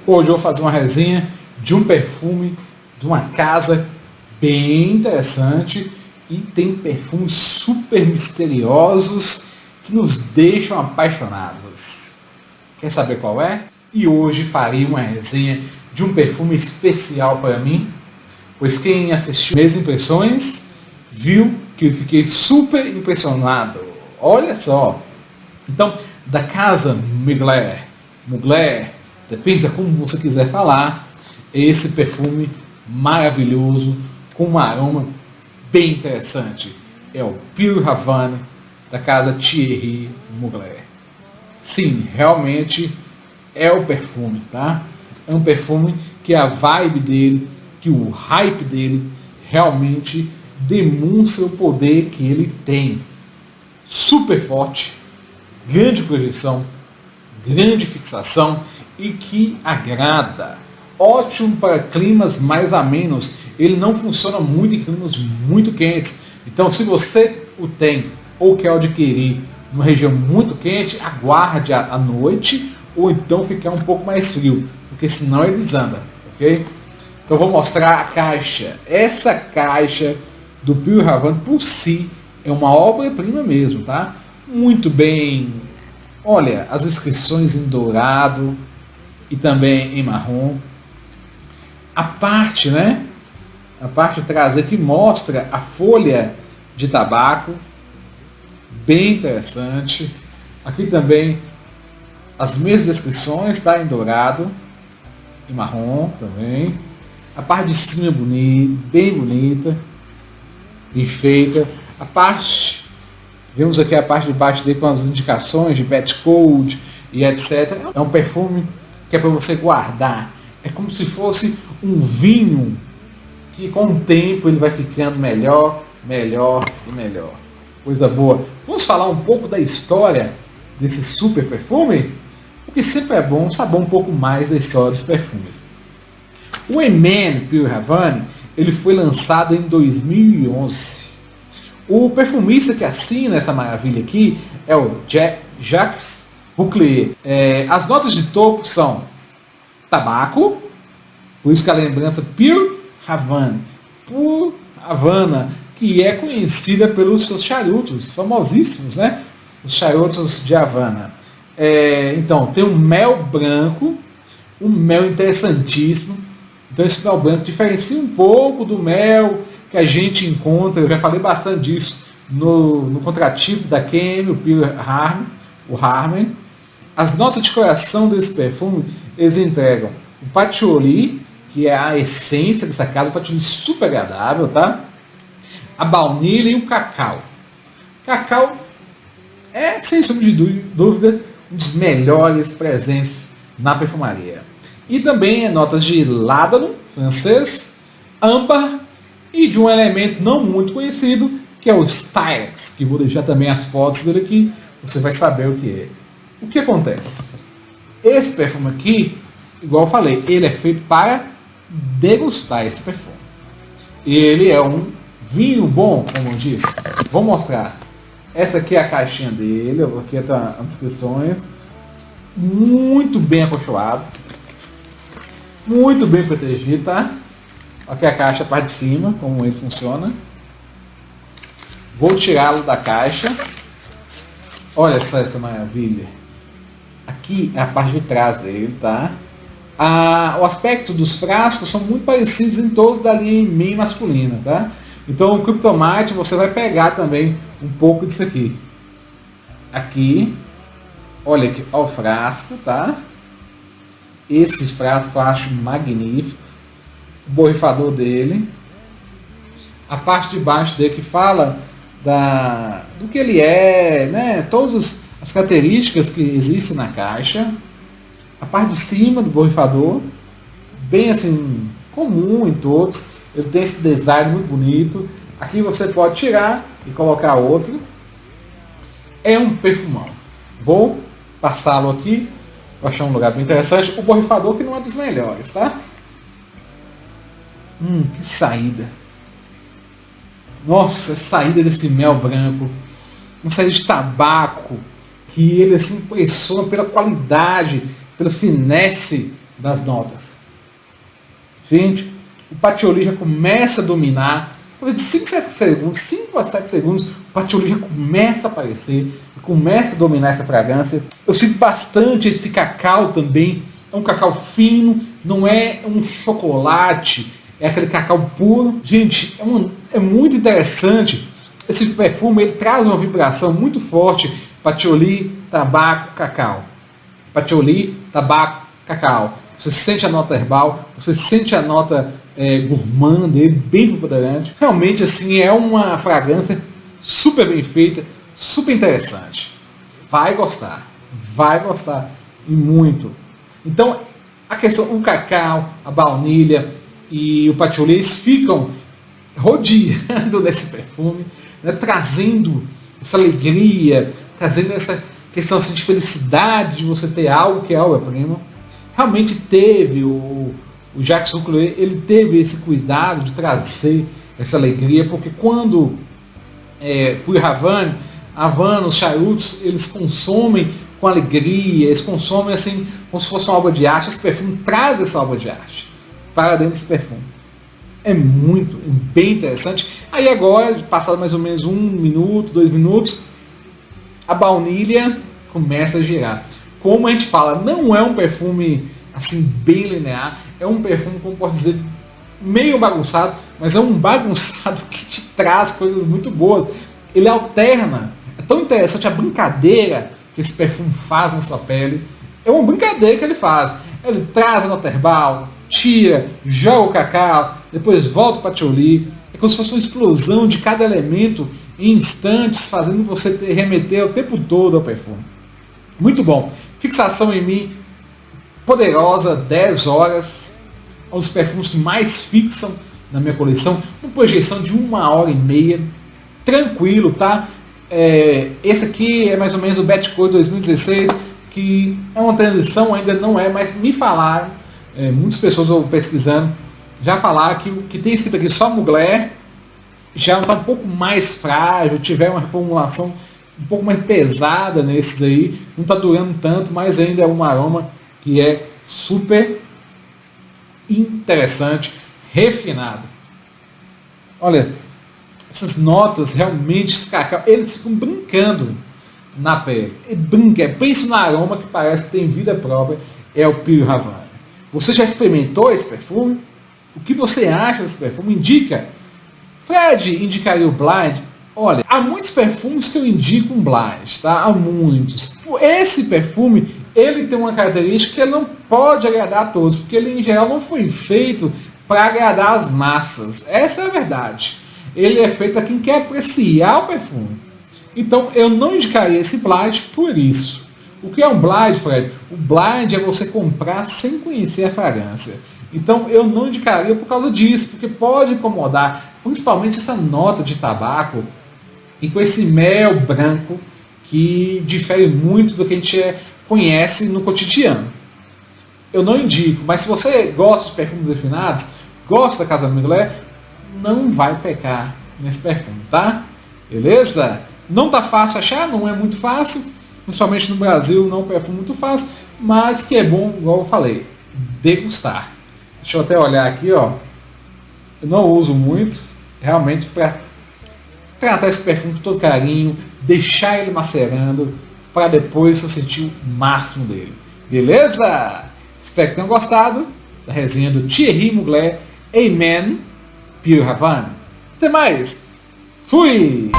Hoje eu vou fazer uma resenha de um perfume de uma casa bem interessante e tem perfumes super misteriosos que nos deixam apaixonados. Quer saber qual é? E hoje farei uma resenha de um perfume especial para mim, pois quem assistiu minhas impressões viu que eu fiquei super impressionado. Olha só! Então, da casa Mugler, depende de como você quiser falar, esse perfume maravilhoso, com um aroma bem interessante. É o Pure Havana, da casa Thierry Mugler. Sim, realmente é o perfume, tá? É um perfume que a vibe dele, que o hype dele, realmente demonstra o poder que ele tem. Super forte, grande projeção, grande fixação e que agrada. Ótimo para climas mais amenos. Ele não funciona muito em climas muito quentes. Então, se você o tem ou quer adquirir numa região muito quente, aguarde a noite ou então ficar um pouco mais frio, porque senão ele desanda, ok? Então, vou mostrar a caixa. Essa caixa do Pure Havana por si é uma obra-prima mesmo, tá? Muito bem. Olha, as inscrições em dourado e também em marrom. A parte, né? A parte traseira que mostra a folha de tabaco, bem interessante. Aqui também as mesmas descrições, tá? Em dourado e marrom também. A parte de cima é bonita, bem bonita, bem feita. A parte, vemos aqui a parte de baixo dele com as indicações de batch code e etc. É um perfume que é para você guardar. É como se fosse um vinho que com o tempo ele vai ficando melhor, melhor e melhor. Coisa boa. Vamos falar um pouco da história desse super perfume? Porque sempre é bom saber um pouco mais da história dos perfumes. O Eman Pure Havana, ele foi lançado em 2011. O perfumista que assina essa maravilha aqui é o Jacques Bouclier. As notas de topo são tabaco, por isso que a lembrança Pure Havana, que é conhecida pelos seus charutos famosíssimos, né? Os charutos de Havana. Então, tem um mel branco, um mel interessantíssimo. Então, esse mel branco diferencia um pouco do mel que a gente encontra, eu já falei bastante disso, no contratipo da Chemie, o Pure Harmony. As notas de coração desse perfume, eles entregam o patchouli, que é a essência dessa casa, um patchouli super agradável, tá? A baunilha e o cacau. Cacau é, sem sombra de dúvida, um dos melhores presentes na perfumaria. E também notas de ládano, francês, âmbar e de um elemento não muito conhecido, que é o Stylex, que vou deixar também as fotos dele aqui, você vai saber o que é. O que acontece? Esse perfume aqui, igual eu falei, ele é feito para degustar esse perfume. Ele é um vinho bom, como eu disse. Vou mostrar. Essa aqui é a caixinha dele, aqui tá as descrições. Muito bem acolchoado. Muito bem protegido, tá? Aqui a caixa, a parte de cima, como ele funciona. Vou tirá-lo da caixa. Olha só essa maravilha. Aqui é a parte de trás dele, tá? O aspecto dos frascos são muito parecidos em todos da linha Eman masculina, tá? Então o Cryptomite você vai pegar também um pouco disso aqui. Aqui, olha aqui, ó, o frasco, tá? Esse frasco eu acho magnífico. O borrifador dele. A parte de baixo dele que fala do que ele é, né? Todas as características que existem na caixa. A parte de cima do borrifador, bem assim, comum em todos. Ele tem esse design muito bonito. Aqui você pode tirar e colocar outro. É um perfumão. Vou passá-lo aqui. Eu achei um lugar bem interessante. O borrifador que não é dos melhores, tá? Que saída. Nossa, a saída desse mel branco. Uma saída de tabaco. Que ele assim impressiona pela qualidade, pela finesse das notas. Gente, o patchouli já começa a dominar. De 5 a 7 segundos, o patchouli já começa a aparecer, começa a dominar essa fragrância. Eu sinto bastante esse cacau também. É um cacau fino, não é um chocolate, é aquele cacau puro. Gente, é muito interessante. Esse perfume, ele traz uma vibração muito forte. Patchouli, tabaco, cacau. Patchouli, tabaco, cacau. Você sente a nota herbal, você sente a nota gourmand dele, bem preponderante. Realmente, assim, é uma fragrância super bem feita, super interessante. Vai gostar e muito. Então, a questão, o cacau, a baunilha e o patchouli, eles ficam rodeando nesse perfume, né, trazendo essa alegria, trazendo essa questão assim, de felicidade de você ter algo que é obra-prima. Realmente teve o Jacques Roucoulet, ele teve esse cuidado de trazer essa alegria, porque quando Puy Havana, os charutos, eles consomem com alegria, eles consomem assim, como se fosse uma obra de arte. Esse perfume traz essa obra de arte para dentro desse perfume. É muito, bem interessante. Aí agora, passado mais ou menos 1 minuto, 2 minutos, a baunilha começa a girar. Como a gente fala, não é um perfume assim bem linear, é um perfume, como posso dizer, meio bagunçado, mas é um bagunçado que te traz coisas muito boas. Ele alterna, é tão interessante a brincadeira que esse perfume faz na sua pele. É uma brincadeira que ele faz. Ele traz a nota herbal, tira, joga o cacau, depois volta para patchouli. É como se fosse uma explosão de cada elemento em instantes, fazendo você remeter o tempo todo ao perfume. Muito bom. Fixação em mim, poderosa, 10 horas. Um dos perfumes que mais fixam na minha coleção. Uma projeção de 1h30. Tranquilo, tá? Esse aqui é mais ou menos o Batcode 2016, que é uma transição, ainda não é, mas me falaram, muitas pessoas pesquisando, já falaram que o que tem escrito aqui só Mugler já está um pouco mais frágil, tiver uma reformulação um pouco mais pesada nesses aí, não está durando tanto, mas ainda é um aroma que é super interessante, refinado. Olha, essas notas realmente, esse cacau, eles ficam brincando na pele. Pensa no aroma que parece que tem vida própria, é o Puy Havana. Você já experimentou esse perfume? O que você acha desse perfume? Indica. Fred indicaria o Blind? Olha, há muitos perfumes que eu indico um Blind, tá? Há muitos. Esse perfume, ele tem uma característica que ele não pode agradar a todos, porque ele em geral não foi feito para agradar as massas. Essa é a verdade. Ele é feito para quem quer apreciar o perfume. Então eu não indicaria esse Blind por isso. O que é um Blind, Fred? O Blind é você comprar sem conhecer a fragrância. Então eu não indicaria por causa disso, porque pode incomodar, principalmente essa nota de tabaco e com esse mel branco que difere muito do que a gente conhece no cotidiano. Eu não indico, mas se você gosta de perfumes refinados, gosta da Casa Mugler, não vai pecar nesse perfume, tá? Beleza? Não tá fácil achar, não é muito fácil, principalmente no Brasil, não é um perfume muito fácil, mas que é bom, igual eu falei, degustar. Deixa eu até olhar aqui, ó. Eu não uso muito, realmente para tratar esse perfume com todo carinho, deixar ele macerando, para depois eu sentir o máximo dele. Beleza? Espero que tenham gostado da resenha do Thierry Mugler Amen Puy Havana. Até mais! Fui!